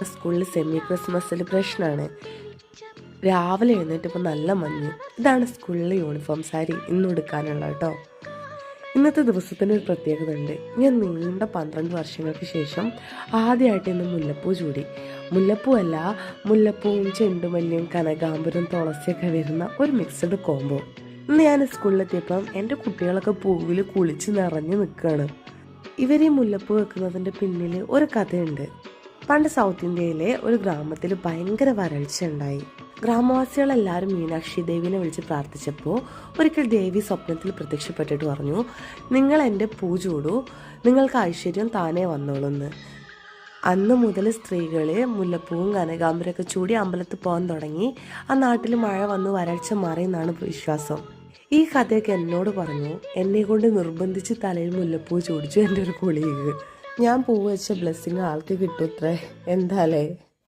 സ്കൂളിൽ semi Christmas സെലിബ്രേഷനാണ്. രാവിലെ എഴുന്നേറ്റപ്പോൾ നല്ല മഞ്ഞ്. ഇതാണ് സ്കൂളിലെ യൂണിഫോം സാരി ഇന്ന് എടുക്കാനുള്ള കേട്ടോ. ഇന്നത്തെ ദിവസത്തിന് ഒരു പ്രത്യേകത ഉണ്ട്. ഞാൻ നീണ്ട 12 വർഷങ്ങൾക്ക് ശേഷം ആദ്യമായിട്ട് ഇന്ന് മുല്ലപ്പൂ ചൂടി. മുല്ലപ്പൂ അല്ല, മുല്ലപ്പൂവും ചെണ്ടുമല്ലിയും കനകാമ്പരം തുളസിയൊക്കെ വരുന്ന ഒരു മിക്സഡ് കോംബോ. ഇന്ന് ഞാൻ സ്കൂളിലെത്തിയപ്പം എൻ്റെ കുട്ടികളൊക്കെ പൂവിൽ കുളിച്ച് നിറഞ്ഞു നിൽക്കുകയാണ്. ഇവർ ഈ മുല്ലപ്പൂ വെക്കുന്നതിൻ്റെ പിന്നിൽ ഒരു കഥയുണ്ട്. പണ്ട് സൗത്ത് ഇന്ത്യയിലെ ഒരു ഗ്രാമത്തിൽ ഭയങ്കര വരൾച്ച ഉണ്ടായി. ഗ്രാമവാസികളെല്ലാവരും മീനാക്ഷി ദേവിനെ വിളിച്ച് പ്രാർത്ഥിച്ചപ്പോൾ ഒരിക്കൽ ദേവി സ്വപ്നത്തിൽ പ്രത്യക്ഷപ്പെട്ടിട്ട് പറഞ്ഞു, നിങ്ങൾ എൻ്റെ പൂ ചൂടൂ, നിങ്ങൾക്ക് ഐശ്വര്യം താനേ വന്നോളൂന്ന്. അന്ന് മുതൽ സ്ത്രീകൾ മുല്ലപ്പൂവും കനകാമ്പരമൊക്കെ ചൂടി അമ്പലത്തിൽ പോകാൻ തുടങ്ങി. ആ നാട്ടിൽ മഴ വന്ന് വരൾച്ച മാറിയെന്നാണ് വിശ്വാസം. ഈ കഥയൊക്കെ എന്നോട് പറഞ്ഞു. എന്നെ കൊണ്ട് നിർബന്ധിച്ച് തലയിൽ മുല്ലപ്പൂ ചൂടിച്ചു എൻ്റെ ഒരു കൊളീഗ്. ഞാൻ പൂ വെച്ച ബ്ലെസ്സിങ് ആൾക്ക് കിട്ടൂത്രേ. എന്താലേ.